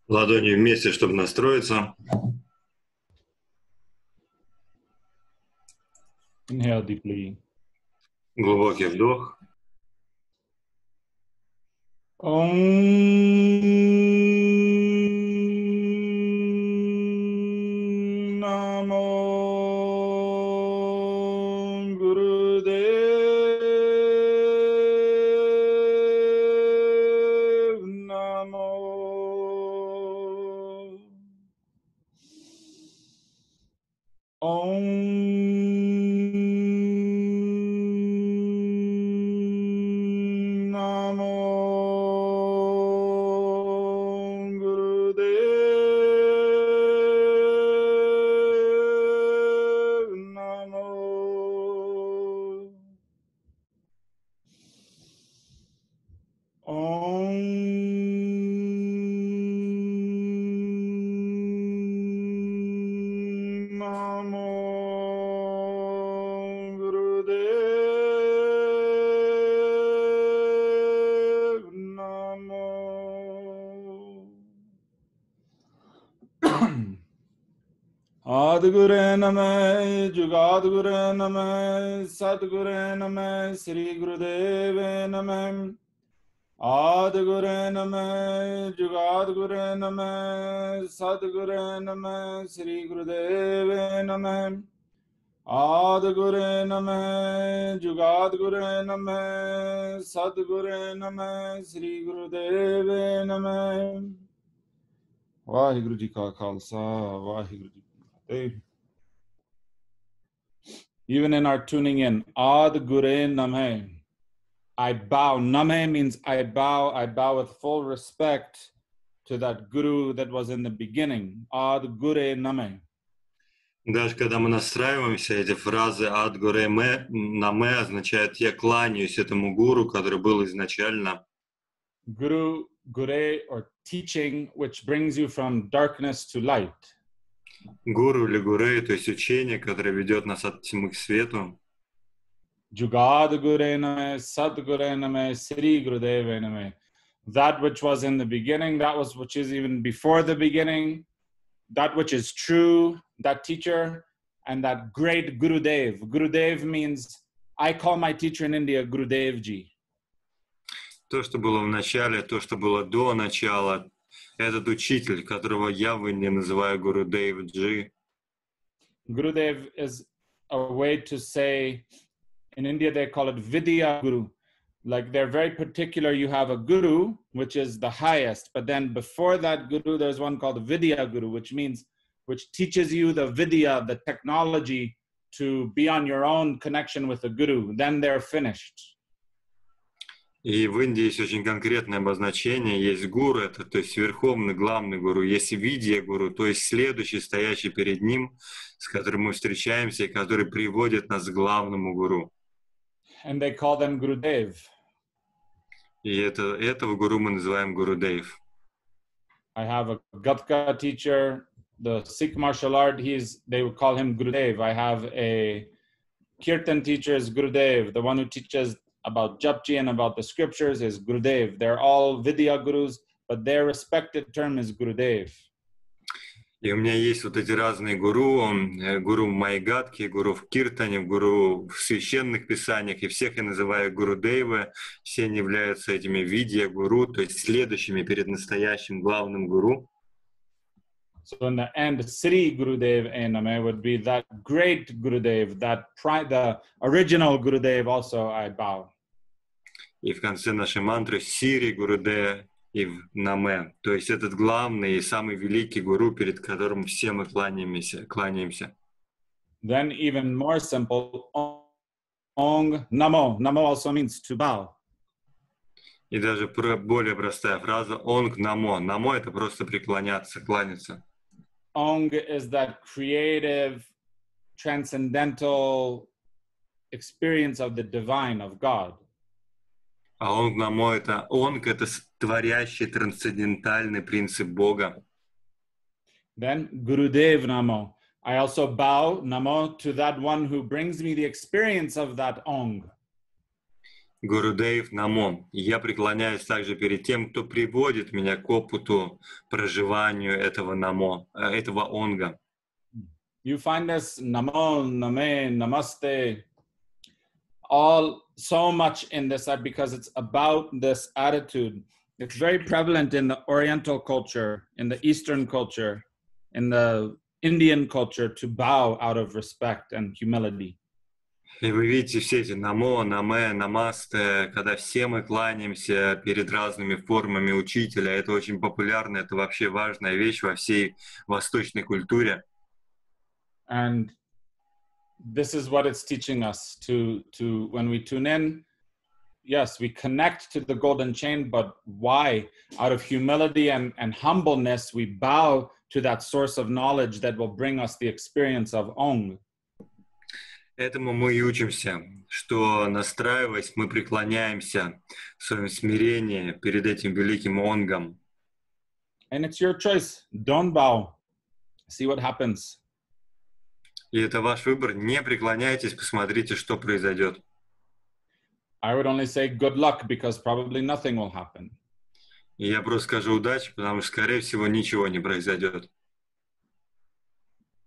Ладони вместе, чтобы настроиться. Inhale deeply. Глубокий вдох. Namo Gurudev Namo Namo Gurudev Namo Namo Gurudev Namo Adgure Namah Jugadgure Namah Sadgure Namah Sri Gurudeve Namah Adgure Namah Jugadgure Namah Sadgure Namah Sri Gurudeve Namah Adgure Namah Jugadgure Namah Sadgure Namah Sri Gurudeve Namah Vaheguru Ji Ka Khalsa Vaheguru Ji Ki Fateh. Even in our tuning in, Ad Gure Namah, I bow. Namah means I bow with full respect to that Guru that was in the beginning. Ad Gure Namah. Даже когда мы настраиваемся, эти фразы «ад горе наме» означают «я кланяюсь этому гуру, который был изначально». Guru, Gure, or teaching, which brings you from darkness to light. Гуру или гурей, то есть учение, которое ведет нас от тьмы к свету. Jugad Gure Namah, Sad Gure Namah, Sri Gurudeva Namah. That which was in the beginning, that was which is even before the beginning, that which is true, that teacher, and that great Gurudev. Gurudev means, I call my teacher in India Gurudev Ji. То, что было в начале, то, что было до начала, этот учитель, которого я в Индии называю Гурудев Джи. Gurudev is a way to say, in India they call it Vidya Guru. Like they're very particular, you have a guru, which is the highest, but then before that guru, there's one called Vidya Guru, which teaches you the Vidya, the technology to be on your own connection with the guru. Then they're finished. И в Индии есть очень конкретное обозначение. Есть гуру, это то есть верховный, главный гуру. Есть видья гуру, то есть следующий, стоящий перед ним, с которым мы встречаемся, и который приводит нас к главному гуру. And they call them Gurudev. И этого гуру мы называем Гурудев. I have a Gatka teacher, the Sikh martial art, they would call him Gurudev. I have a Kirtan teacher is Gurudev. The one who teaches about Jap Ji and about the scriptures is Gurudev. They're all Vidya Gurus, but their respected term is Gurudev. И у меня есть вот эти разные гуру, гуру в Майгатке, гуру в Киртане, гуру в священных писаниях, и всех я называю Гурудевы, все они являются этими видья гуру, то есть следующими перед настоящим главным гуру. So in the end, Sri Gurudev Namah would be that great Gurudev, the original Gurudev also I bow. И в конце нашей мантры Сири Гурудев и Наме, то есть этот главный и самый великий гуру, перед которым все мы кланяемся. Then even more simple, Ong Namo. Namo also means to bow. И даже более простая фраза Онг Намо. Намо это просто преклоняться, кланяться. Ong is that creative, transcendental experience of the divine, of God. А Онг Намо это Онг, это творящий трансцендентальный принцип Бога. Then Gurudev Namo. I also bow Namo to that one who brings me the experience of that Ong. Гурудеев Намо. Я преклоняюсь также перед тем, кто приводит меня к опыту проживанию этого намо, этого онга. You find this namo, name, namaste, all so much in this because it's about this attitude. It's very prevalent in the Oriental culture, in the Eastern culture, in the Indian culture to bow out of respect and humility. И вы видите все эти намо, наме, намасте, когда все мы кланяемся перед разными формами учителя. Это очень популярно, это вообще важная вещь во всей восточной культуре. And this is what it's teaching us to when we tune in. Yes, we connect to the golden chain, but why? Out of humility and humbleness, we bow to that source of knowledge that will bring us the experience of Ong. Этому мы и учимся, что, настраиваясь, мы преклоняемся в своем смирении перед этим великим онгом. And it's your choice. Don't bow. See what happens. И это ваш выбор. Не преклоняйтесь, посмотрите, что произойдет. I would only say good luck because probably nothing will happen. И я просто скажу удачи, потому что, скорее всего, ничего не произойдет.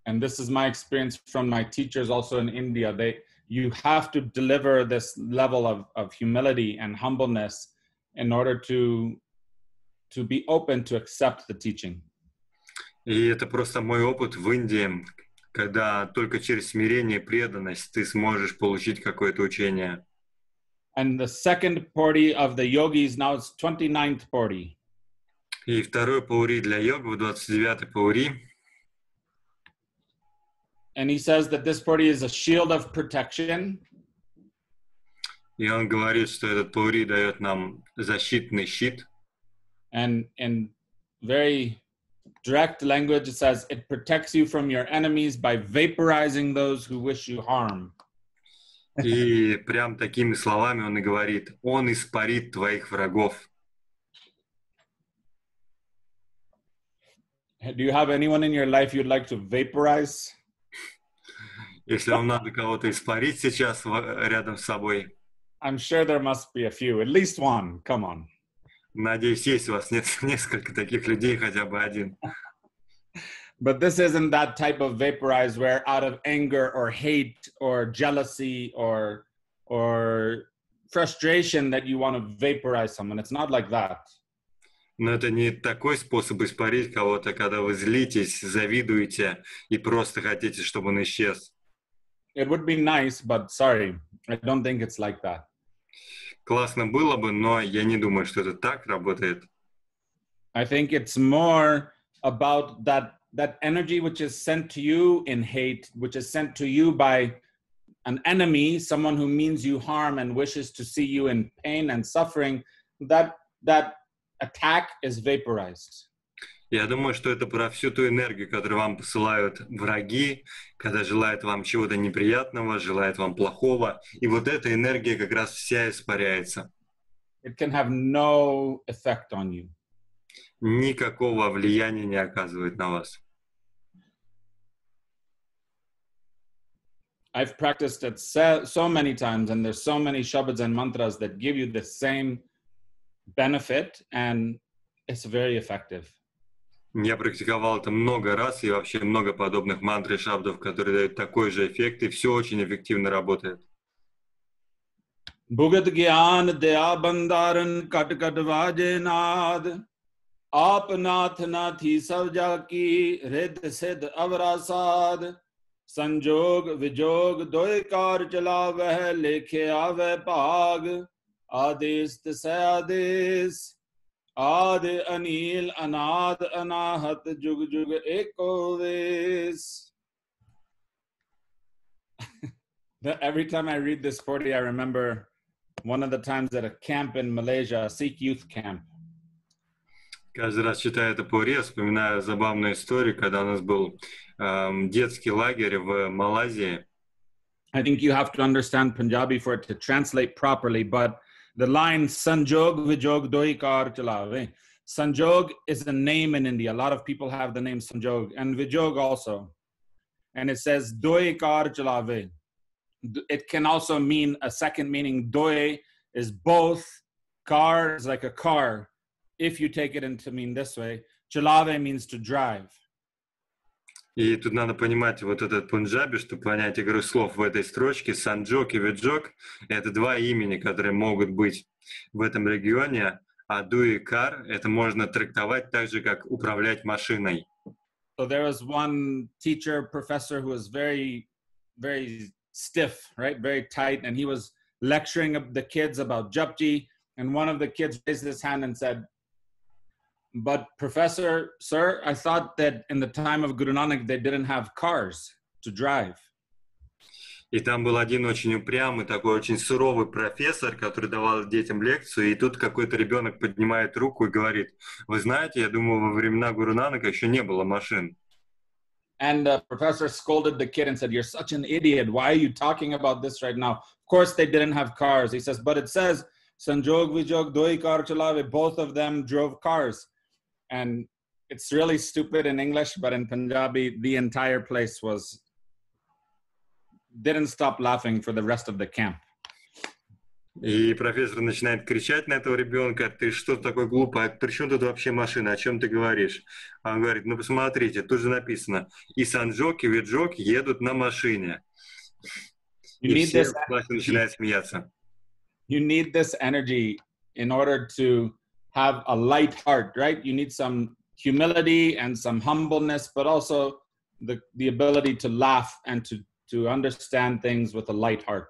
And this is my experience from my teachers also in India. You have to deliver this level of humility and humbleness in order to be open to accept the teaching. И это просто мой опыт в Индии, когда только через смирение и преданность ты сможешь получить какое-то учение. And the second puri of the yogis, now it's 29th puri. И второй паури для йогов, 29-й паури. And he says that this puri is a shield of protection. И он говорит, что этот паури дает нам защитный щит. And in very direct language, it says it protects you from your enemies by vaporizing those who wish you harm. И прям такими словами он и говорит: он испарит твоих врагов. Do you have anyone in your life you'd like to vaporize? Если вам надо кого-то испарить сейчас рядом с собой, I'm sure there must be a few, at least one. Come on. надеюсь, есть у вас несколько таких людей, хотя бы один. But this isn't that type of vaporize where out of anger or hate or jealousy or frustration that you want to vaporize someone. It's not like that. Но это не такой способ испарить кого-то, когда вы злитесь, завидуете и просто хотите, чтобы он исчез. It would be nice, but sorry, I don't think it's like that. Классно было бы, но я не думаю, что это так работает. I think it's more about that energy which is sent to you in hate, which is sent to you by an enemy, someone who means you harm and wishes to see you in pain and suffering, that attack is vaporized. Я думаю, что это про всю ту энергию, которую вам посылают враги, когда желают вам чего-то неприятного, желают вам плохого. И вот эта энергия как раз вся испаряется. It can have no effect on you. Никакого влияния не оказывает на вас. I've practiced it so many times, and there's so many shabads and mantras that give you the same benefit, and it's very effective. Я практиковал это много раз, и вообще много подобных мантр и шабдов, которые дают такой же эффект, и все очень эффективно работает. Bhugat gyan daya bandaran kat kat vaje naad aap nath nathi sab jaki rid sid avrasad sanjog vijog doy kar chala veh lekhe aave bhag ades tise ades Adi Anil Anad Anahat Jug Jug Ekovis. Every time I read this 40, I remember one of the times at a camp in Malaysia, a Sikh youth camp. Каждый раз читая это паури, вспоминаю забавную историю, когда у нас был детский лагерь в Малайзии. I think you have to understand Punjabi for it to translate properly, but the line Sanjog Vijog Doi Kar Chalave. Sanjog is a name in India. A lot of people have the name Sanjog, and Vijog also. And it says Doi Kar Chalave. It can also mean a second meaning. Doi is both. Car is like a car, if you take it into mean this way. Chalave means to drive. И тут надо понимать вот этот пунджаби, чтобы понять игру слов в этой строчке. Санджок и Виджок — это два имени, которые могут быть в этом регионе, а ду и кар — это можно трактовать так же, как управлять машиной. So there was one teacher, professor who was very, very stiff, right? Very tight. And he was lecturing the kids about Jap Ji. And one of the kids raised his hand and said, "But professor, sir, I thought that in the time of Guru Nanak, they didn't have cars to drive." И там был один очень упрямый, такой очень суровый профессор, который давал детям лекцию, и тут какой-то ребенок поднимает руку и говорит: вы знаете, я думаю, во времена Гуру Нанака еще не было машин. And the professor scolded the kid and said, "You're such an idiot. Why are you talking about this right now? Of course they didn't have cars." He says, "But it says, Sanjog Vijog Doi Kar Chalave, both of them drove cars." And it's really stupid in English, but in Punjabi, the entire place didn't stop laughing for the rest of the camp. И профессор начинает кричать на этого ребенка: ты что такой глупый, а при чем тут вообще машина, о чем ты говоришь? А он говорит: ну посмотрите, тут же написано, и Санджок, и Виджок едут на машине. И все в классе начинают смеяться. You need this energy in order to have a light heart, right? You need some humility and some humbleness, but also the ability to laugh and to understand things with a light heart.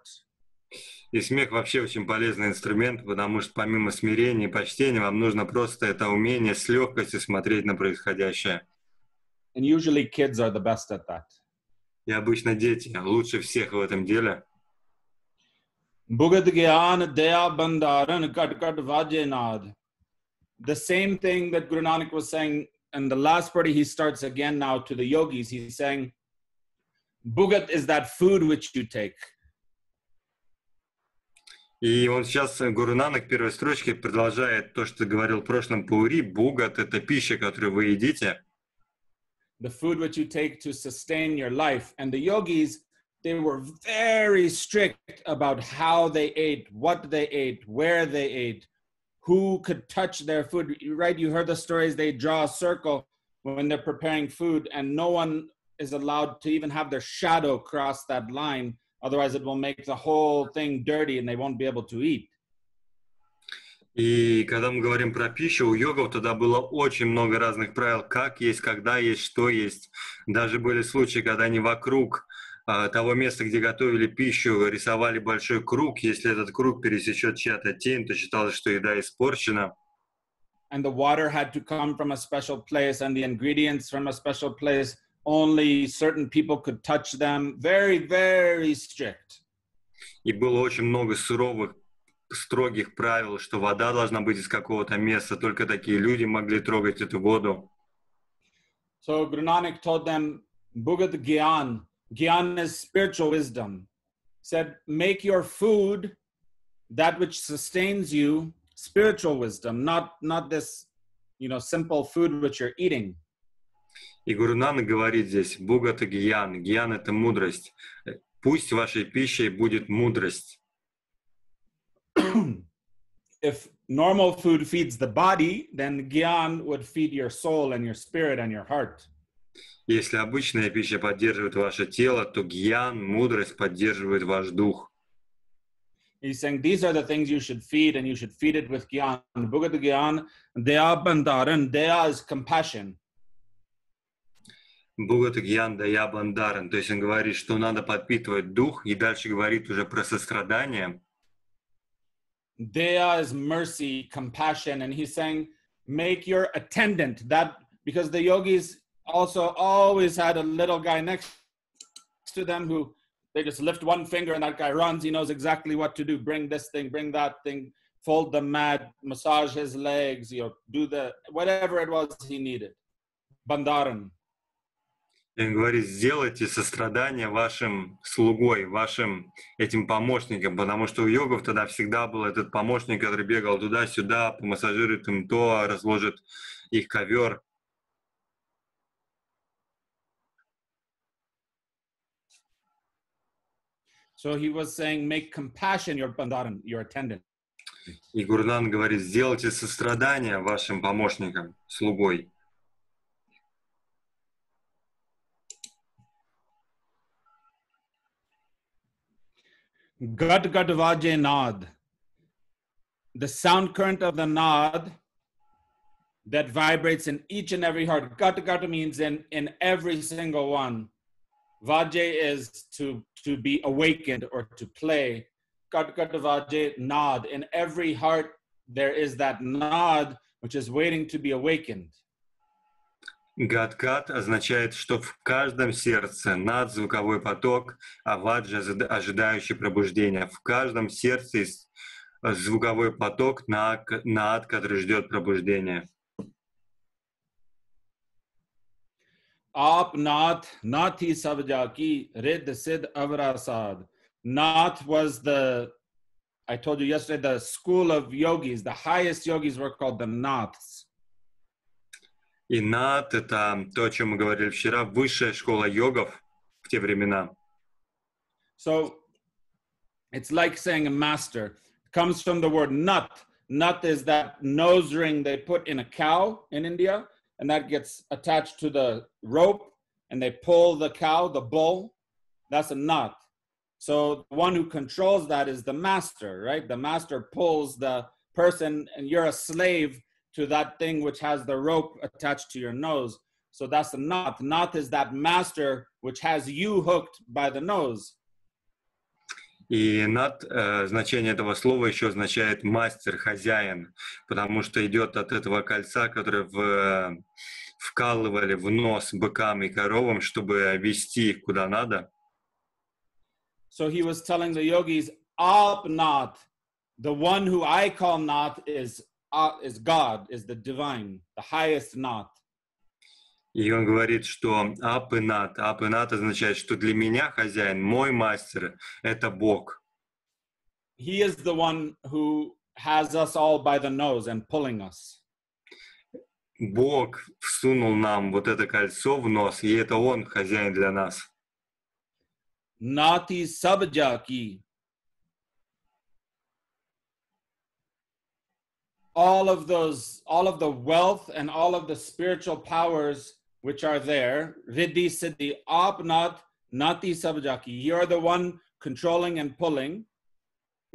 И смех вообще очень полезный инструмент, потому что помимо смирения и почтения вам нужно просто это умение с легкостью смотреть на происходящее. And usually kids are the best at that. И обычно дети лучше всех в этом деле. Bhugad Gyan Daya Bandaran Kat Kat Vajenad. The same thing that Guru Nanak was saying in the last party, he starts again now to the yogis. He's saying, Bhugat is that food which you take. И он сейчас, Гуру Нанак, в первой строчке продолжает то, что говорил в прошлом Паури. Бугат — это пища, которую вы едите. The food which you take to sustain your life. And the yogis, they were very strict about how they ate, what they ate, where they ate, who could touch their food, right? You heard the stories, they draw a circle when they're preparing food and no one is allowed to even have their shadow cross that line. Otherwise it will make the whole thing dirty and they won't be able to eat. И когда мы говорим про пищу, у йогов тогда было очень много разных правил, как есть, когда есть, что есть. Даже были случаи, когда они вокруг того места, где готовили пищу, рисовали большой круг. Если этот круг пересечет чья-то тень, то считалось, что еда испорчена. And the water had to come from a special place and the ingredients from a special place. Only certain people could touch them. Very, very strict. И было очень много суровых, строгих правил, что вода должна быть из какого-то места. Только такие люди могли трогать эту воду. So Guru Nanak told them, Bhugat Gyan. Gyan is spiritual wisdom. Said, make your food that which sustains you, spiritual wisdom, not this, simple food which you're eating. И Гуру Нанак говорит здесь: Бугата Гьян. Гьян — это мудрость. Пусть вашей пищей будет мудрость. If normal food feeds the body, then Gyan would feed your soul and your spirit and your heart. Если обычная пища поддерживает ваше тело, то гьян, мудрость, поддерживает ваш дух. He's saying these are the things you should feed, and you should feed it with Gyan. Bhugat Gyan, Daya Bandaran. Daya is compassion. Бугата Гьян Дая Бандаран. То есть он говорит, что надо подпитывать дух, и дальше говорит уже про сострадание. Daya is mercy, compassion, and he's saying, make your attendant that, because the yogis also always had a little guy next to them who they just lift one finger and that guy runs. He knows exactly what to do. Bring this thing, bring that thing, fold the mat, massage his legs, do the whatever it was he needed. Bandaran. И он говорит: сделайте сострадание вашим слугой, вашим этим помощникам, потому что у йогов тогда всегда был этот помощник, который бегал туда-сюда, помассажирует им то, разложит их ковер. So he was saying, make compassion your bandaran, your attendant. И Гуру Нанак говорит, сделайте сострадание вашим помощникам, слугой. Gad gad vaje nad. The sound current of the nad that vibrates in each and every heart. Gad gad means in every single one. Vaje is to be awakened or to play. Gad gad vaje nad. In every heart there is that nad which is waiting to be awakened. Гад-гад означает, что в каждом сердце над звуковой поток, а ваджа ожидающий пробуждения. В каждом сердце есть звуковой поток над, который ждет пробуждения. Aap nath nathi sabja ki rid sid avrasad. Nath was I told you yesterday, the school of yogis. The highest yogis were called the naths. И над — это то, о чем мы говорили вчера, высшая школа йогов в те времена. So it's like saying a master. It comes from the word nut. Nut is that nose ring they put in a cow in India, and that gets attached to the rope, and they pull the cow, the bull. That's a nut. So the one who controls that is the master, right? The master pulls the person, and you're a slave to that thing which has the rope attached to your nose. So that's the knot. Knot is that master which has you hooked by the nose. И над значение этого слова еще означает мастер, хозяин, потому что идет от этого кольца, которое вкалывали в нос быкам и коровам, чтобы вести их куда надо. So he was telling the yogis, Aap Nath, the one who I call Nath is God, is the divine, the highest Nath. И он говорит, что ап и нат означает, что для меня хозяин, мой мастер, это Бог. He is the one who has us all by the nose and pulling us. Бог всунул нам вот это кольцо в нос, и это Он хозяин для нас. Nati sabja ki. All of the wealth and all of the spiritual powers which are there, Riddhi Siddhi, Aap Nath, Nati Sabja ki. You're the one controlling and pulling.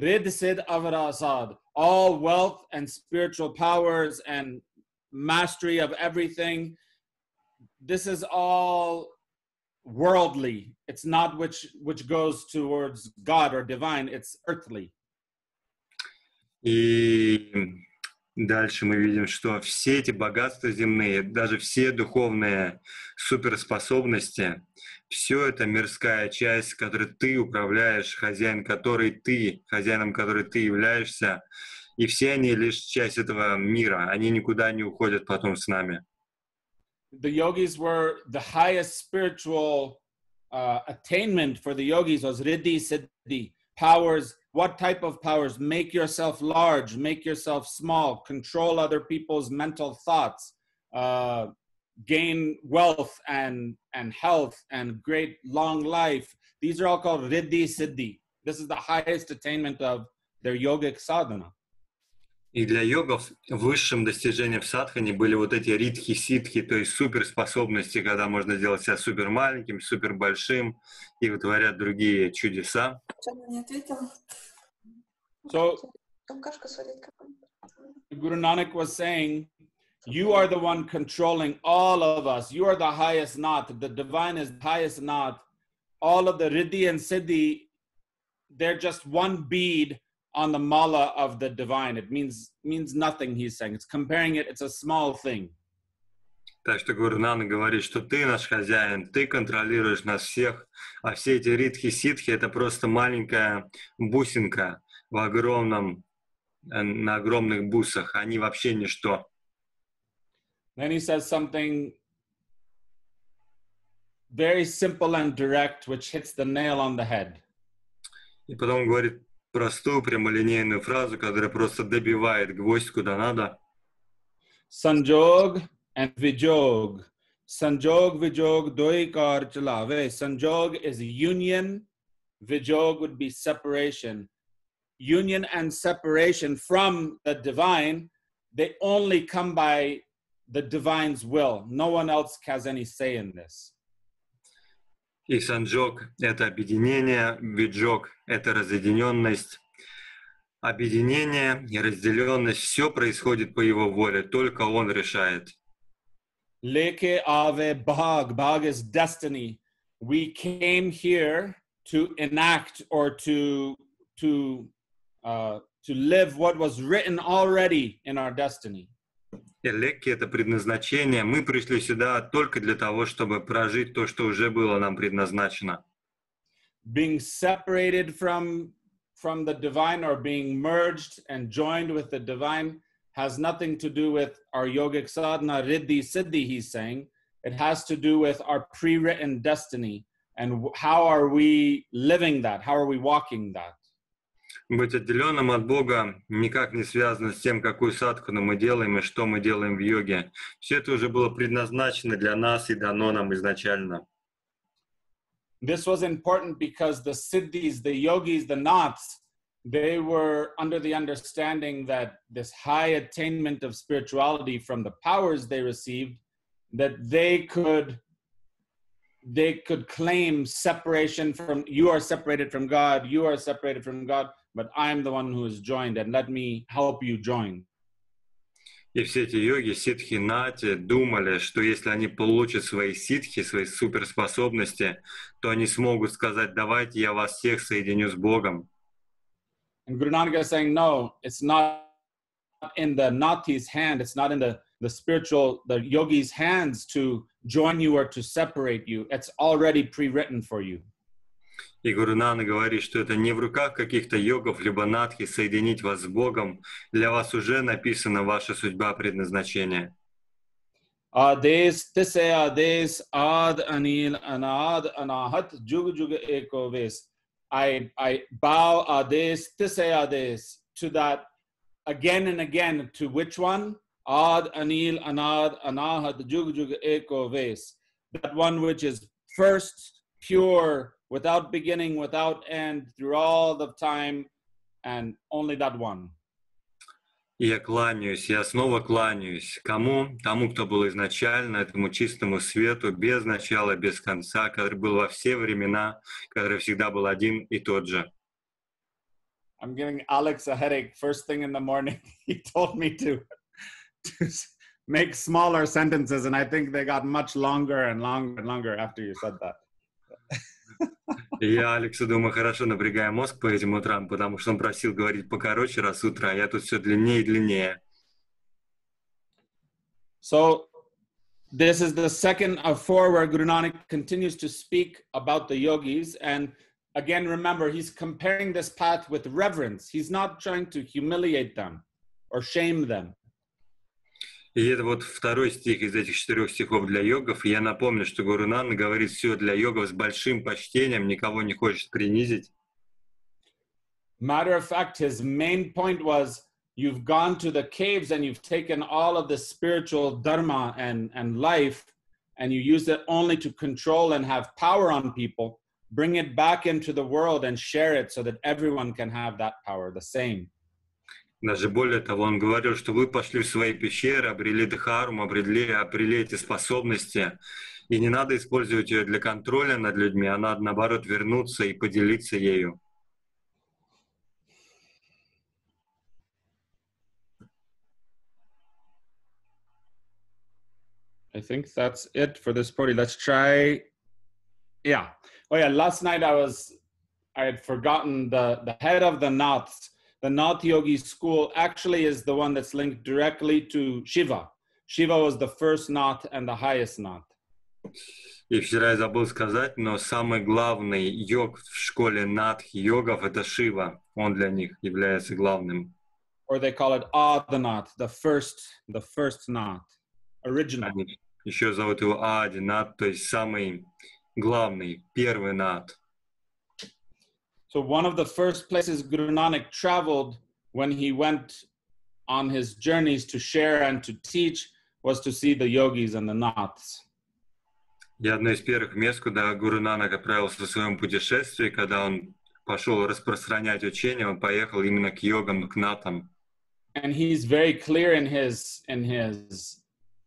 Riddh Siddh Avarasad. All wealth and spiritual powers and mastery of everything. This is all worldly. It's not which goes towards God or divine. It's earthly. И дальше мы видим, что все эти богатства земные, даже все духовные суперспособности, все это мирская часть, которой ты управляешь, хозяином которой ты являешься, и все они лишь часть этого мира, они никуда не уходят потом с нами. The yogis were the highest spiritual attainment for the yogis was Riddhi Siddhi, powers. What type of powers? Make yourself large, make yourself small, control other people's mental thoughts, gain wealth and health and great long life. These are all called Riddhi Siddhi. This is the highest attainment of their yogic sadhana. И для йогов высшим достижением в садхане были вот эти ридхи-ситхи, то есть суперспособности, когда можно сделать себя супер маленьким, супер большим и вытворять другие чудеса. So, Guru Nanak was saying, you are the one controlling all of us. You are the highest Nath. The divine is the highest Nath. All of the Riddhi and Siddhi, they're just one bead on the mala of the divine. It means nothing, he's saying. It's comparing it, it's a small thing. Так что Гуру Нанак говорит, что ты наш хозяин, ты контролируешь нас всех, а все эти ридхи-ситхи — это просто маленькая бусинка на огромных бусах, они вообще ничто. Then he says something very simple and direct, which hits the nail on the head. И потом он говорит простую прямолинейную фразу, которая просто добивает гвоздь куда надо. Sanjog and Vijog. Sanjog, Vijog, doi kar chalave. Sanjog is union. Vijog would be separation. union and separation from the divine, they only come by the divine's will. No one else has any say in this. И санджок — это объединение, виджок — это разъединенность. Объединение и разделенность — все происходит по его воле, только он решает. Leke ave bhag. Bhag is destiny. We came here to enact or to live what was written already in our destiny. Элекки — это предназначение. Мы пришли сюда только для того, чтобы прожить то, что уже было нам предназначено. Being separated from the divine or being merged and joined with the divine has nothing to do with our yogic sadhana, riddhi, siddhi, he's saying. It has to do with our pre-written destiny and how are we living that? How are we walking that? Быть отделенным от Бога никак не связано с тем, какую садхану мы делаем и что мы делаем в йоге. Все это уже было предназначено для нас и дано нам изначально. This was important because the siddhis, the yogis, the naths, they were under the understanding that this high attainment of spirituality from the powers they received, that they could claim separation from, you are separated from God, you are separated from God, but I'm the one who is joined, and let me help you join. И все эти йоги, ситхи, нати думали, что если они получат свои ситхи, свои суперспособности, то они смогут сказать: давайте я вас всех соединю с Богом. And Guru Nanak is saying, no, it's not in the Nathi's hand, it's not in the yogi's hands to join you or to separate you. It's already pre-written for you. И Гуру Нанак говорит, что это не в руках каких-то йогов, либо надхи соединить вас с Богом. Для вас уже написана ваша судьба, предназначение. Ades tise ades ad anil anad anahat jug jug eko ves. I bow ades tise ades to that again and again. To which one? Ad anil anad anahat jug jug eko ves. That one which is first, pure, without beginning, without end, through all the time, and only that one. И я кланяюсь, я снова кланяюсь. Кому? Тому, кто был изначально, этому чистому свету, без начала, без конца, который был во все времена, который всегда был один и тот же. I'm giving Alex a headache first thing in the morning. He told me to make smaller sentences, and I think they got much longer and longer and longer after you said that. И я Алексу думаю, хорошо, напрягаю мозг по этим утрам, потому что он просил говорить покороче раз утро, а я тут все длиннее и длиннее. So this is the second of four where Guru Nanak continues to speak about the yogis. And again, remember, he's comparing this path with reverence. He's not trying to humiliate them or shame them. И это вот второй стих из этих 4 стихов для йогов. И я напомню, что Гуру Нанак говорит все для йогов с большим почтением, никого не хочет принизить. Matter of fact, his main point was, you've gone to the caves and you've taken all of the spiritual dharma and life, and you use it only to control and have power on people. Bring it back into the world and share it so that everyone can have that power, the same. Даже более того, он говорил, что вы пошли в свои пещеры, обрели дхарму, обрели эти способности, и не надо использовать ее для контроля над людьми, а надо, наоборот, вернуться и поделиться ею. I think that's it for this party. Let's try. Yeah. Oh yeah. Last night I had forgotten the head of the Naths. The Nath Yogi school actually is the one that's linked directly to Shiva. Shiva was the first Nath and the highest Nath. И вчера я забыл сказать, но самый главный йог в школе Натх-йогов — это Шива. Он для них является главным. Or they call it Adanath, the first Nath, original. Они еще зовут его Ади, Нат, то есть самый главный, первый Нат. So one of the first places Guru Nanak traveled when he went on his journeys to share and to teach was to see the yogis and the Naths. И одно из первых мест, куда Гуру Нанак отправился в своем путешествии, когда он пошел распространять учение, он поехал именно к йогам, к натам. And he's very clear in his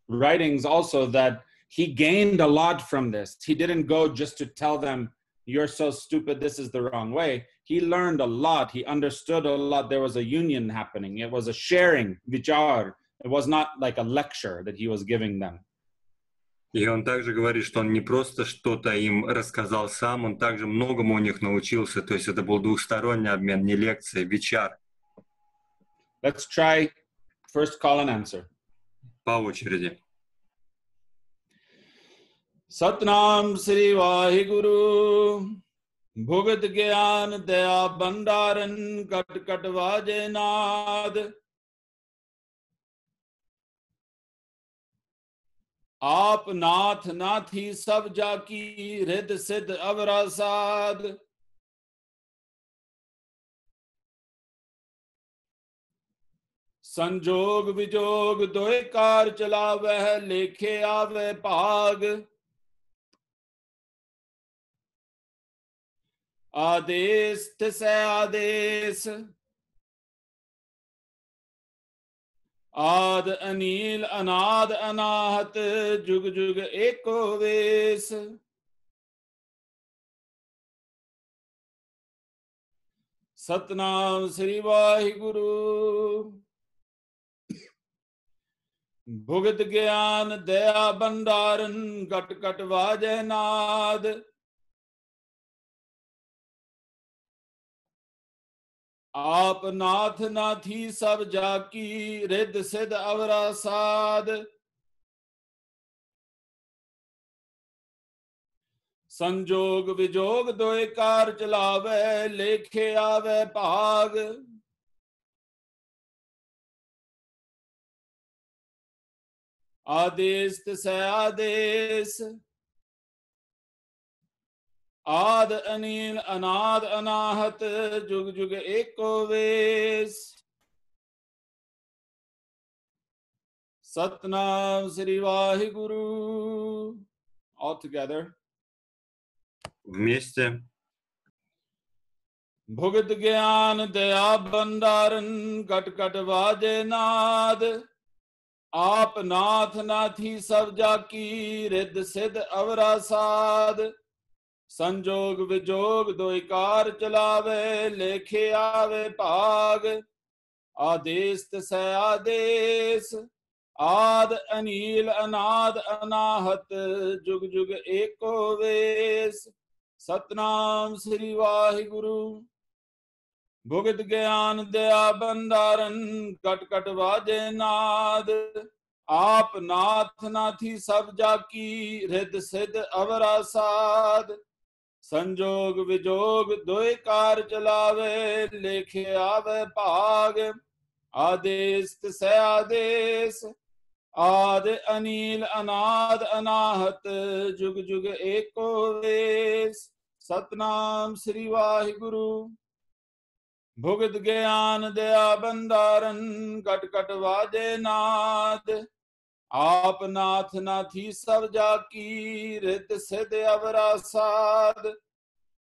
writings also that he gained a lot from this. He didn't go just to tell them, you're so stupid, this is the wrong way. He learned a lot. He understood a lot. There was a union happening. It was a sharing, vichar. It was not like a lecture that he was giving them. И он также говорит, что он не просто что-то им рассказал сам, он также многому у них научился. То есть это был двухсторонний обмен, не лекция, вечер. Let's try first call and answer. По очереди. Satnam Sri Vaheguru Bhugat Gyan Daya Bandaran Kat Kat Vajenad आप नाथ नाथी सब जाकी rhythm सिद्ध अवरासाद संजोग विजोग दोए car चलावह लेखे आवे भाग आदेश तिसै आदेश आद अनील अनाद अनाहत जुग जुग एको वेश सतनाम श्री वाहिगुरु भुगत ज्ञान दया भंडारन कट कट वाजय नाद आप नाथ नाथी सब जाकी रिद सिद्ध अवरा साध संजोग विजोग दोए कार चलावे लेखे आवे भाग आदेश तिसै आदेश आद अनील अनाद अनाहत जुग जुग एको वेश सतनाम श्री वाहिगुरु. All together. Вместе. भुगत ज्ञान दया भंडारन कट कट वाजे नाद आप नाथ नाथी सब जाकी रिद सिद्ध अवरा साध संजोग विजोग दोई कार चलावे लेखे आवे भाग आदेश तिसै आदेश आद अनील अनाद अनाहत जुग जुग एको वेश सतनाम श्री वाहिगुरु. भुगत ज्ञान दया भंडारन कट कट वाजे नाद आप नाथ नाथी सब जाकी रिद सिद्ध अवरा साध संजोग विजोग दोए कार चलावे लेखे आवे भाग आदेश तिसै आदेश आद अनील अनाद अनाहत जुग जुग एको वेश सतनाम श्री वाहिगुरु. भुगत ज्ञान दया भंडारन कट कट वाजे नाद आप नाथ नाथी सब जाकी रिद सिद्ध अवरा साध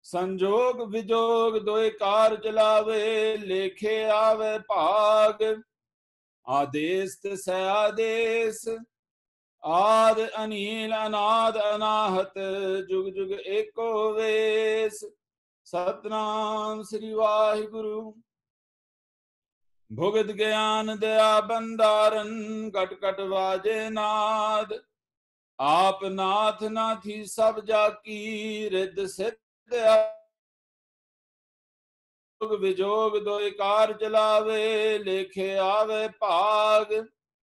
संजोग विजोग दोए कार चलावे लेखे आवे भाग आदेश तिसै आदेश आद अनील अनाद अनाहत जुग जुग एको वेश सतनाम श्री वाहिगुरु. भुगत ज्ञान दया भंडारन कट कट वाजे नाद आप नाथ नाथी सब जाकी रिद सिद्ध विजोग दोए कार चलावे लेखे आवे भाग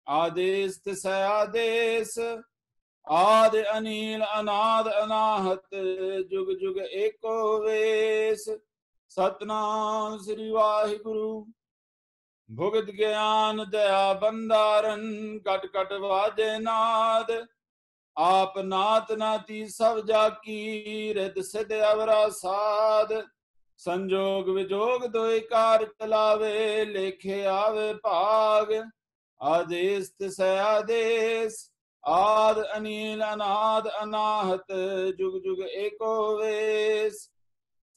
आदेश तिसै आदेश आद अनील अनाद अनाहत जुग जुग एको वेश सतनाम श्री वाहिगुरु. भुगत ज्ञान दया भंडारन कट कट वाजे नाद आप नाथ नाथी सब जाकी रिद सिद्ध अवरा साध संजोग विजोग दोए कार चलावे लेखे आवे भाग आदेश तिसै आदेश आद अनील अनाद अनाहत जुग जुग एको वेश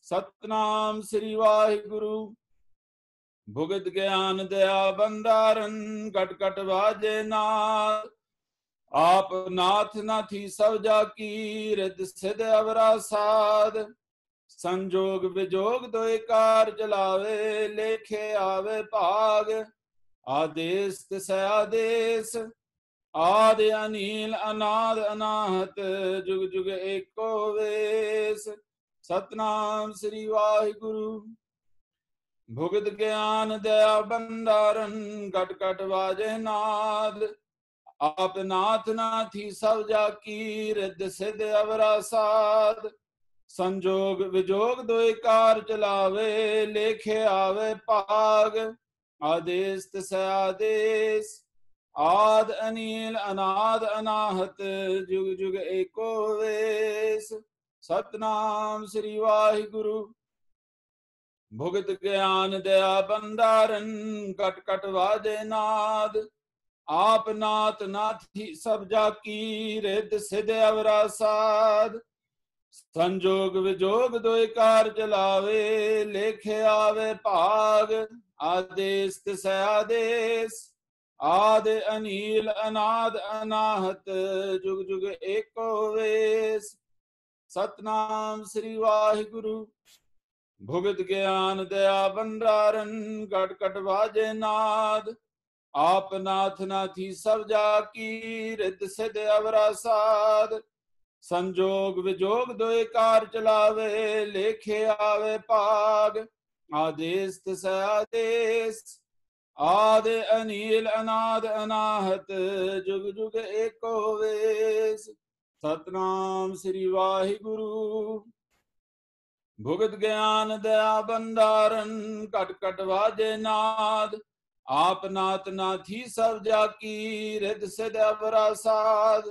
Satnam Sri Vaheguru. Bhugat Gyan Daya Bandaran Gat Gat Vaje Nath. Aap Nath Nathi Savja Ki Rid Siddh Avra Sad. Sanjog Vijog Doi Kar Jalave Lekhe Ave Pag. Ades Tisaya Ades. Adi Anil Anad Anahat Jug Jug Eko Ves. Satnam Sri Vaheguru. Bhugat Gyan Daya Bandaran Gat Gat Vaje Nath. Aap Nath Nathi Savja Ki Rid Siddh Avra Sad. Sanjog Vijog Doi Kar Chalave Lekhe Ave Pag. Ades Tisaya Ades. Ad Anil Anad Anahat Jug Jug Eko Ves. Satnam Sri Vaheguru. Bhugat Gyan Daya Bandaran Gat Gat Vaje Nath. Aap Nath Nathi Sabja Ki Rid Siddh Avra Sad. Sanjog Vijog Doi Kar Chalave Lekhe Ave Pag. Ades Tisaya Ades. Ad Anil Anad Anahat Jug Jug Eko Ves. Satnam Sri Vaheguru. Bhugat Gyan Daya Bandaran Gat Gat Vaje Nath. Aap Nath Nathi Savja Ki Rid Siddh Avra Sad. Sanjog Vijog Doi Kar Chalave Lekhe Ave Pag. Ades Tisaya Ades. Ad Anil Anad Anahat Jug Jug Eko Ves. Satnam Sri Vaheguru. Bhugat Gyan Daya Bandaran Gat Gat Vaje Nath. Aap Nath Nathi Savja Ki Rid Siddh Avra Sad.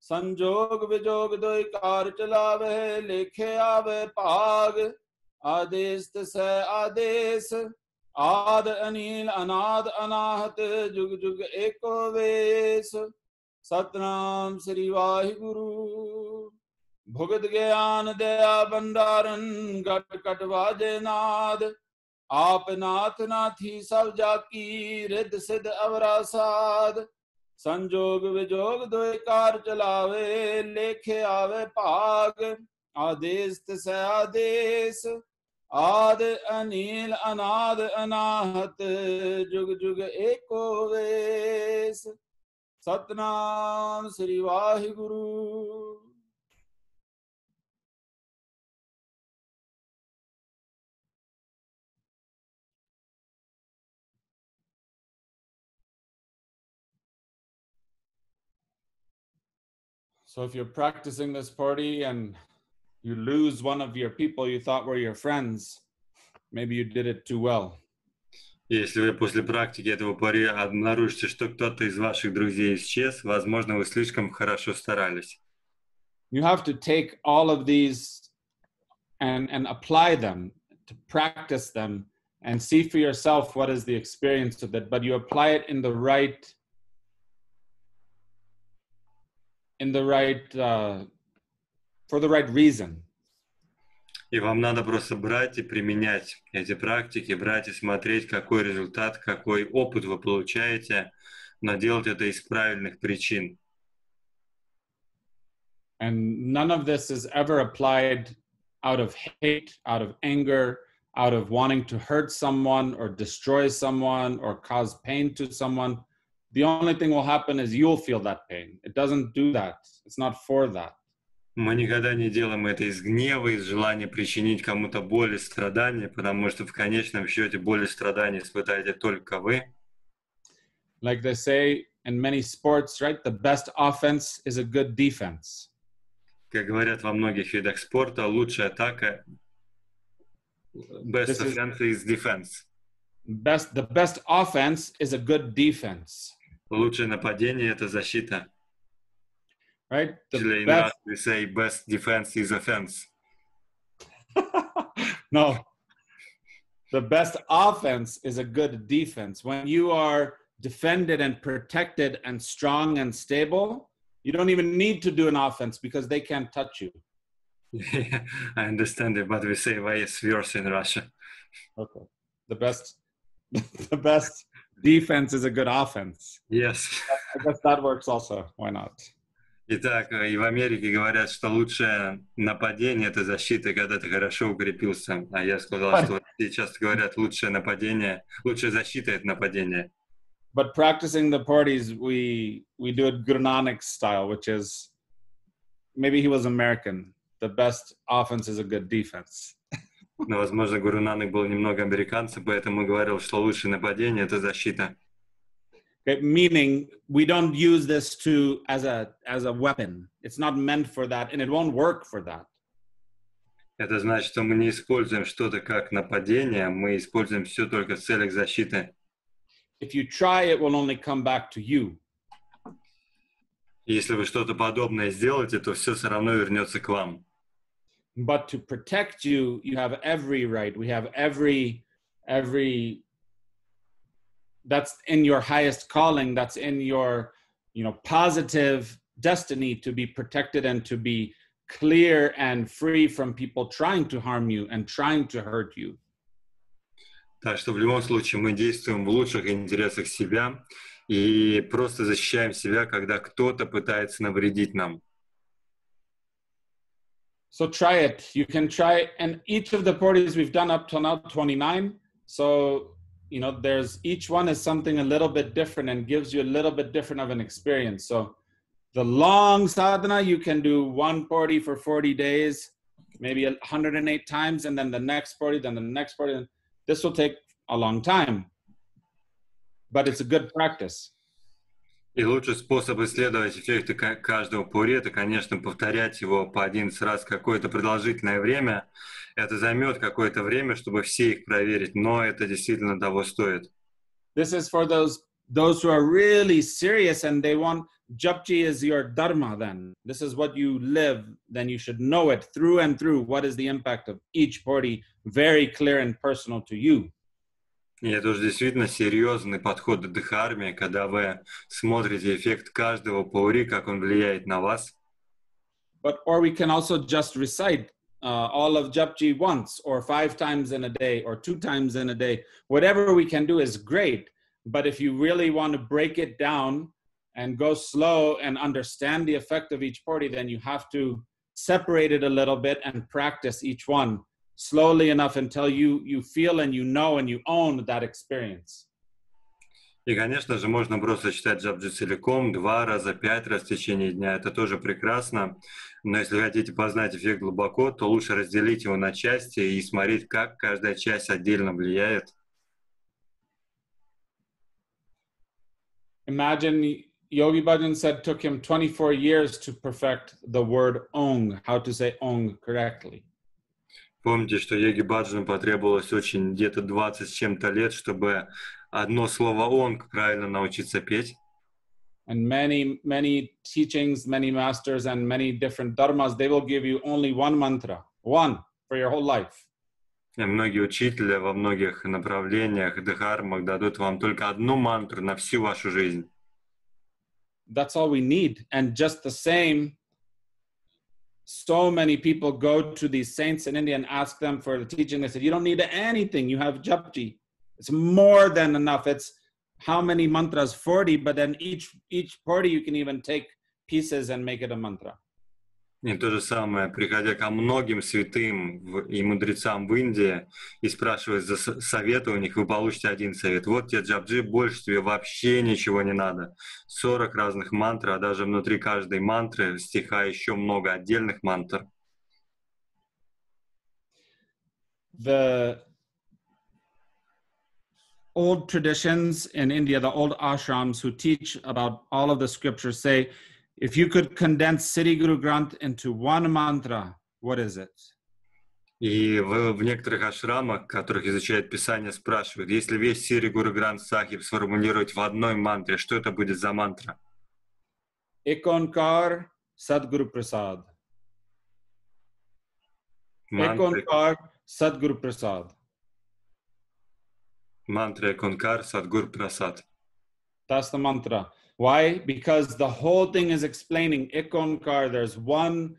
Sanjog Vijog Doi Kar Chalave Lekhe Ave Pag. Ades Tisaya Ades. Ad Anil Anad Anahat Jug Jug Eko Ves. Satnam Sri Vaheguru. Bhugat Gyan Daya Bandaran Gat Gat Vaje Nath. Aap Nath Nathi Savja Ki Rid Siddh Avra Sad. Sanjog Vijog Doi Kar Chalave Lekhe Ave Pag. Ades Tisaya Ades. Ad Anil Anad Anahat Jug Jug Eko Ves. Satnam Sri Vaheguru. So if you're practicing this party and you lose one of your people you thought were your friends, maybe you did it too well. Если вы после практики этого пари обнаружите, что кто-то из ваших друзей исчез, возможно, вы слишком хорошо старались. You have to take all of these and apply them, to practice them, and see for yourself what is the experience of it. But you apply it in the right for the right reason. И вам надо просто брать и применять эти практики, брать и смотреть, какой результат, какой опыт вы получаете, но делать это из правильных причин. And none of this is ever applied out of hate, out of anger, out of wanting to hurt someone or destroy someone or cause pain to someone. The only thing will happen is you'll feel that pain. It doesn't do that. It's not for that. Мы никогда не делаем это из гнева, из желания причинить кому-то боль и страдания, потому что в конечном счете боль и страдания испытаете только вы. Like they say in many sports, right? The best offense is a good defense. Как говорят во многих видах спорта, лучшая атака, best offense is defense. The best offense is a good defense. Лучшее нападение – это защита. Right? Usually in Russia we say best defense is offense. No. The best offense is a good defense. When you are defended and protected and strong and stable, you don't even need to do an offense because they can't touch you. I understand it, but we say vice versa in Russia. Okay. The best, the best defense is a good offense. Yes. I guess that works also. Why not? Итак, и в Америке говорят, что лучшее нападение — это защита, когда ты хорошо укрепился. А я сказал, But, что в России часто говорят, лучшее нападение, лучшая защита — это нападение. but practicing the parties, we do it Guru Nanak style, which is, maybe he was American. The best offense is a good defense. Но, возможно, Гуру Нанак был немного американцем, поэтому говорил, что лучшее нападение — это защита. Okay, meaning we don't use this as a weapon. It's not meant for that, and it won't work for that. Это значит, что мы не используем что-то как нападение, мы используем все только в целях защиты. If you try, it will only come back to you. Если вы что-то подобное сделаете, то все равно вернется к вам. But to protect you, you have every right. We have every that's in your highest calling, that's in your, positive destiny to be protected and to be clear and free from people trying to harm you and trying to hurt you. Так что в любом случае мы действуем в лучших интересах себя и просто защищаем себя, когда кто-то пытается навредить нам. So try it. You can try, and each of the parties we've done up till now, 29. So, there's each one is something a little bit different and gives you a little bit different of an experience. So the long sadhana, you can do one party for 40 days, maybe 108 times, and then the next party, then the next party. This will take a long time, but it's a good practice. И лучший способ исследовать эффекты каждого пури — это, конечно, повторять его по 11 раз какое-то продолжительное время. Это займет какое-то время, чтобы все их проверить, но это действительно того стоит. This is for those who are really serious and they want, Jap Ji is your dharma then. This is what you live, then you should know it through and through. What is the impact of each party? Very clear and personal to you. И это уже действительно серьезный подход к дхарме, когда вы смотрите эффект каждого паури, как он влияет на вас. Or we can also just recite all of Jap Ji once, or 5 times in a day, or 2 times in a day. Whatever we can do is great. But if you really want to break it down and go slow and understand the effect of each party, then you have to separate it a little bit and practice each one slowly enough until you feel and you know and you own that experience. И, конечно же, можно просто читать Джап Джи целиком 2 раза, 5 раз в течение дня. Это тоже прекрасно. Но если хотите познать эффект глубоко, то лучше разделить его на части и смотреть, как каждая часть отдельно влияет. Imagine Yogi Bhajan said took him 24 years to perfect the word Ong, how to say Ong correctly. Помните, что Йоги Баджану потребовалось очень где-то 20 с чем-то лет, чтобы одно слово «онг» правильно научиться петь. And many teachings, many masters, and many different dharmas, they will give you only one mantra, one for your whole life. И многие учители во многих направлениях, дхармах дадут вам только одну мантру на всю вашу жизнь. That's all we need. And just the same, so many people go to these saints in India and ask them for the teaching. They said, you don't need anything. You have Jap Ji. It's more than enough. It's how many mantras? 40, but then each party you can even take pieces and make it a mantra. И то же самое, приходя ко многим святым и мудрецам в Индии и спрашивая за советы у них, вы получите один совет. Вот тебе джапджи, больше тебе вообще ничего не надо. 40 разных мантр, а даже внутри каждой мантры стиха еще много отдельных мантр. The old traditions in India, the old ashrams who teach about all of the scriptures say, if you could condense Sri Guru Granth into one mantra, what is it? И в некоторых ашрамах, которых изучают Писание, спрашивают, если весь Сири Гуру Грант Сахиб сформулировать в одной мантре, что это будет за мантра? Ekonkar Sadguru Prasad. Ekonkar Sadguru Prasad. Мантра Эконкар Садгур Прасад. That's the mantra. Why? Because the whole thing is explaining Ekonkar. There's one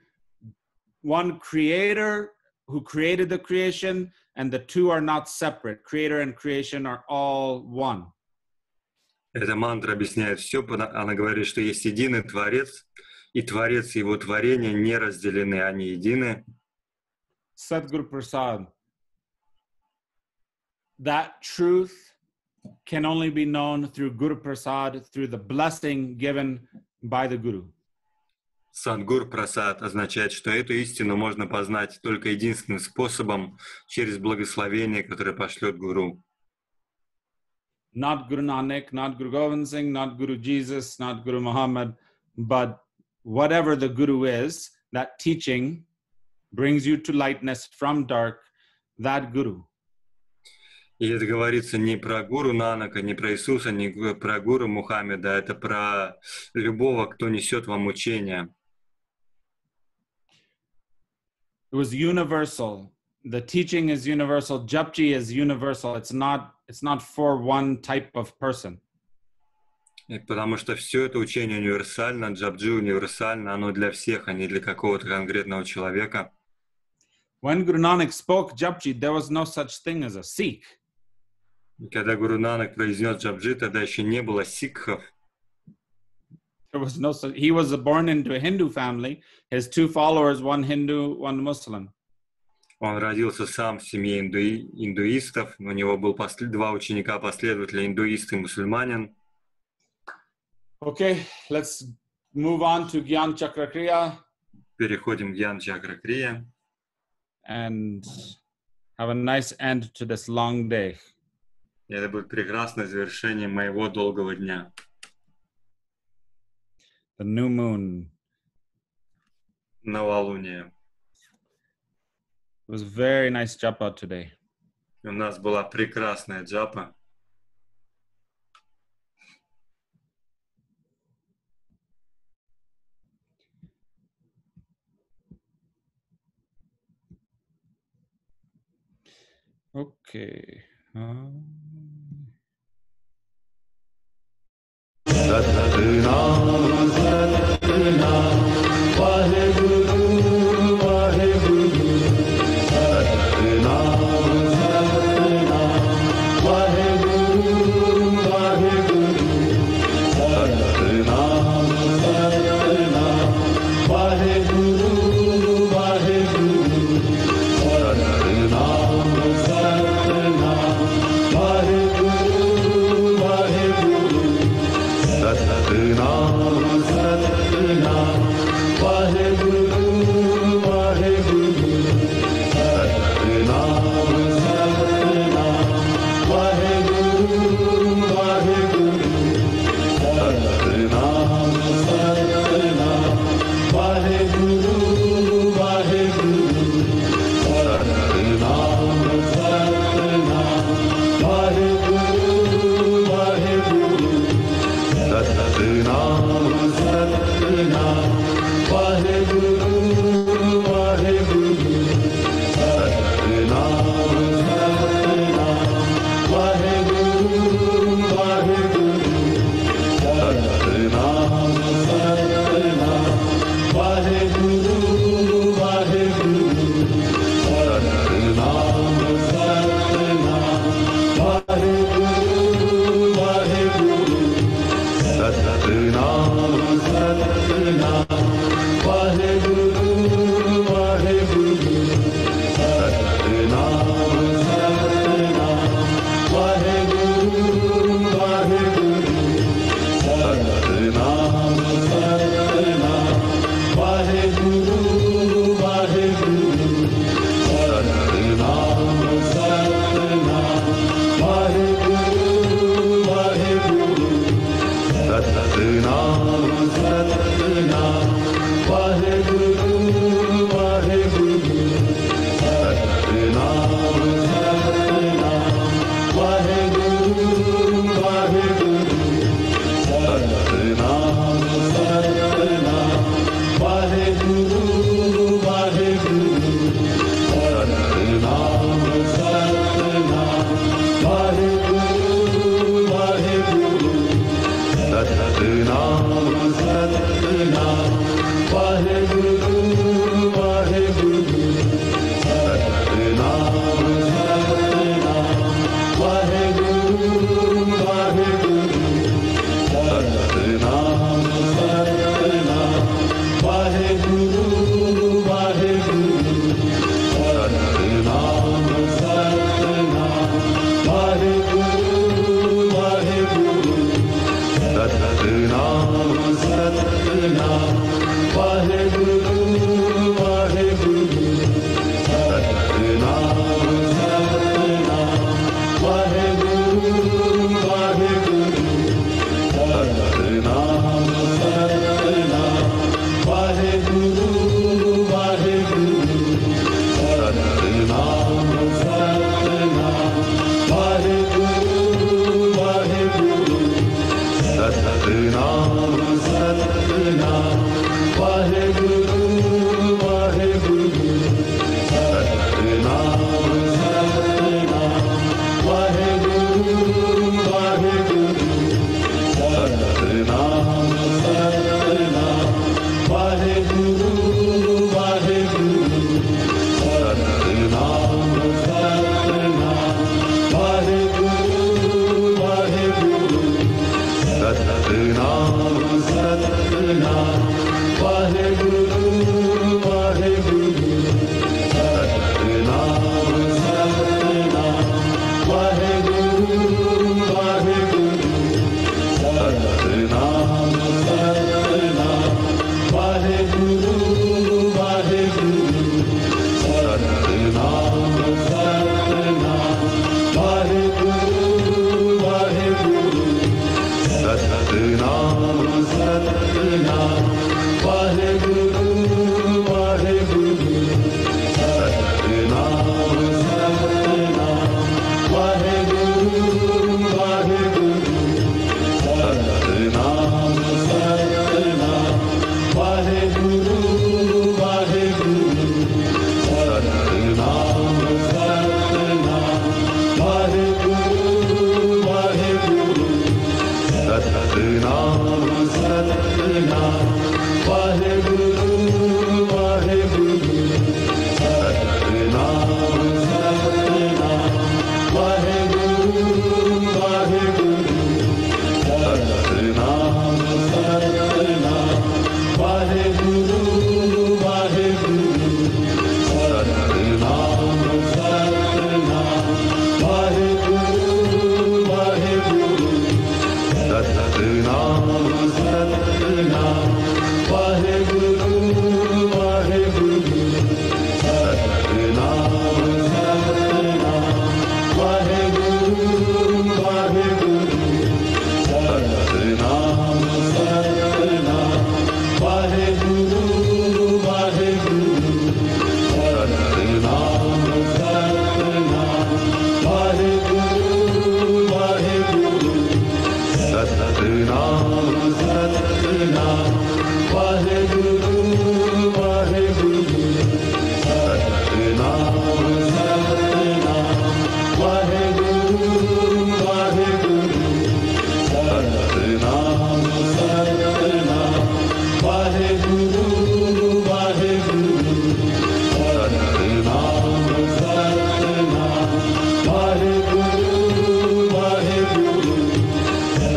one creator who created the creation, and the two are not separate. Creator and creation are all one. Эта мантра объясняет все. Она говорит, что есть единый Творец, и Творец и его творения не разделены, они едины. Sadguru Prasad. That truth can only be known through Guru Prasad, through the blessing given by the Guru. Садгур Прасад означает, что эту истину можно познать только единственным способом, через благословение, которое пошлет Гуру. Not Guru Nanak, not Guru Govind Singh, not Guru Jesus, not Guru Muhammad, but whatever the Guru is, that teaching brings you to lightness from dark, that Guru. И это говорится не про Гуру Нанака, не про Иисуса, не про Гуру Мухаммеда, это про любого, кто несет вам учение. It was universal. The teaching is universal. Jap Ji is universal. It's not for one type of person. И потому что все это учение универсально, Джап Джи универсально, оно для всех, а не для какого-то конкретного человека. When Guru Nanak spoke Jap Ji, there was no such thing as a Sikh. И когда Гуру Нанак произнес Джап Джи, тогда еще не было сикхов. There was no such. He was born into a Hindu family. His two followers, one Hindu, one Muslim. Он родился сам в семье индуистов. У него был два ученика-последователя, индуист и мусульманин. Okay, let's move on to Gyan Chakra Kriya. Переходим к Гьян Чакра Крия. And have a nice end to this long day. И это будет прекрасное завершение моего долгого дня. The new moon. Новолуние. It was very nice japa today. У нас была прекрасная джапа. Okay. Sat Nam Sat Nam Vaheguru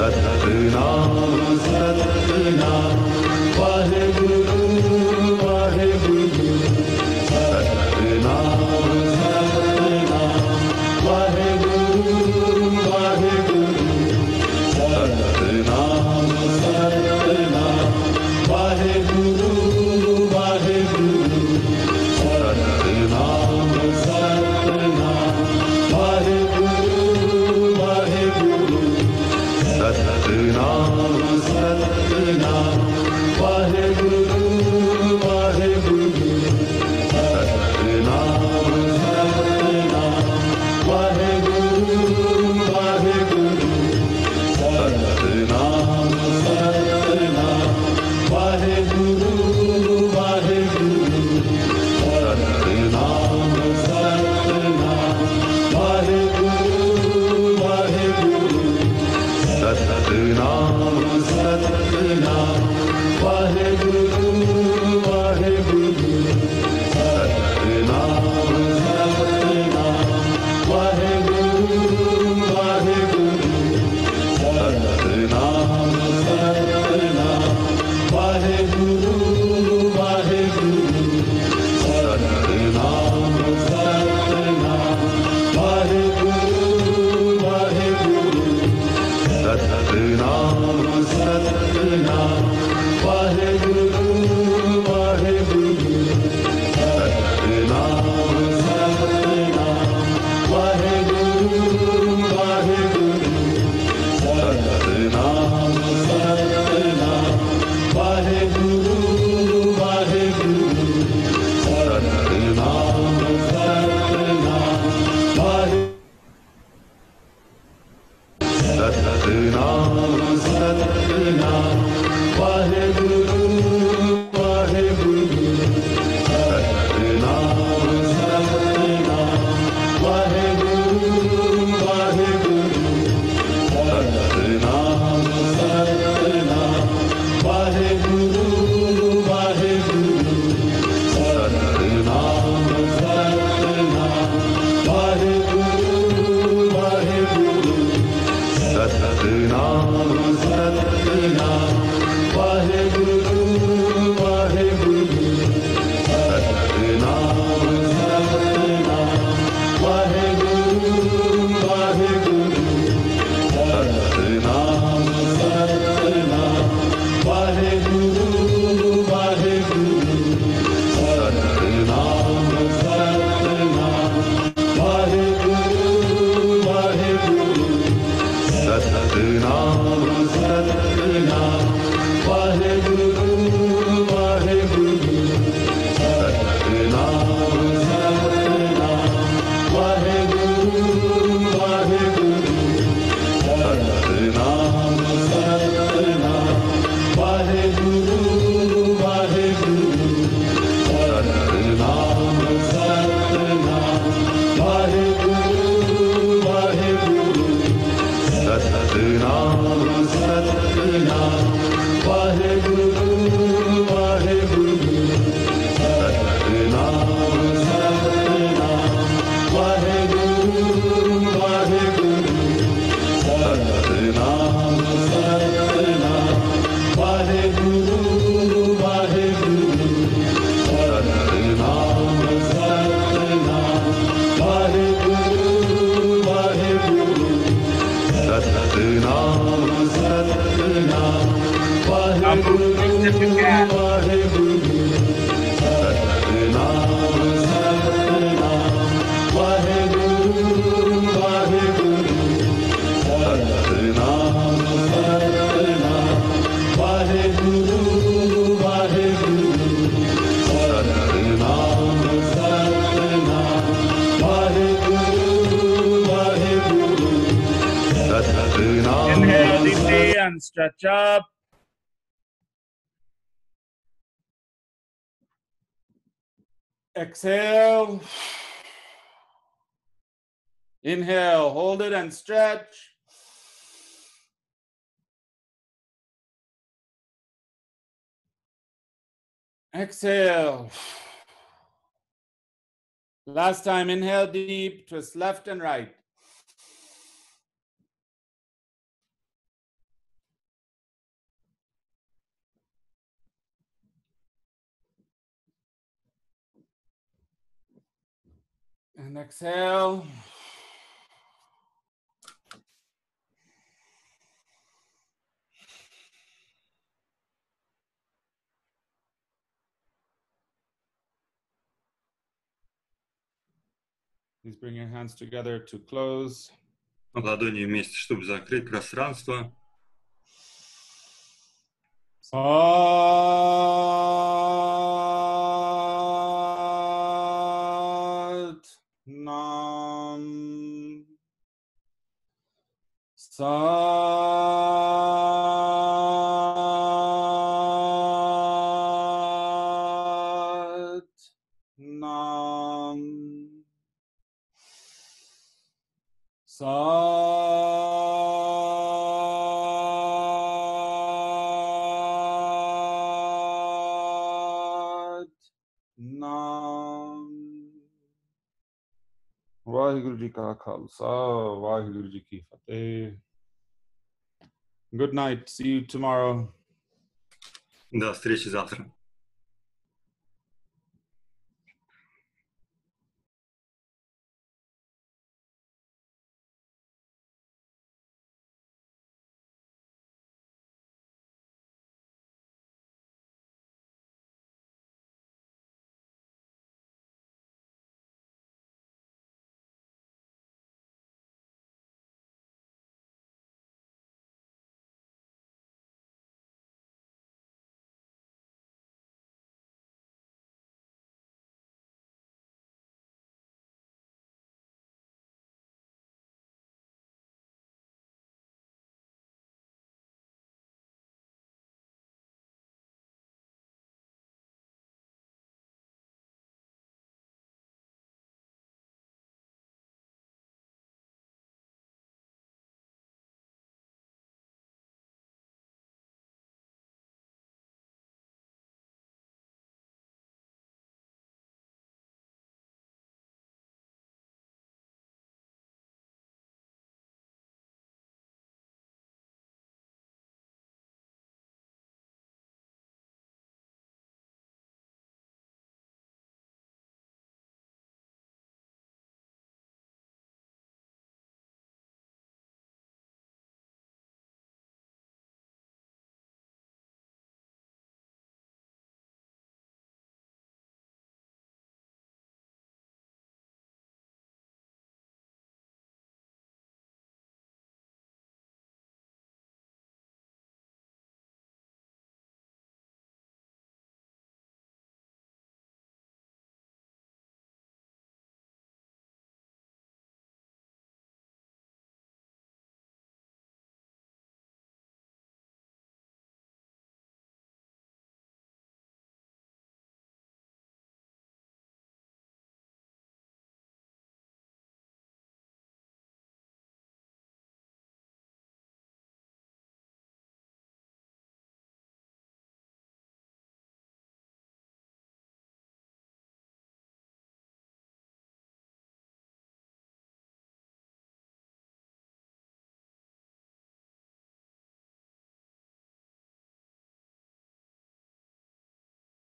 Sat Nam Sat Nam Vaheguru hands if you can. Inhale deeply and stretch up. Exhale. Inhale, hold it and stretch. Exhale. Last time, inhale deep, twist left and right. And exhale. Please bring your hands together to close. Ладони вместе, чтобы закрыть пространство. Sat Nam. Sat Nam. Sat Nam. Vaheguru Ji Ka Khalsa, Vaheguru Ji Ki Fateh. Good night. See you tomorrow. До встречи завтра.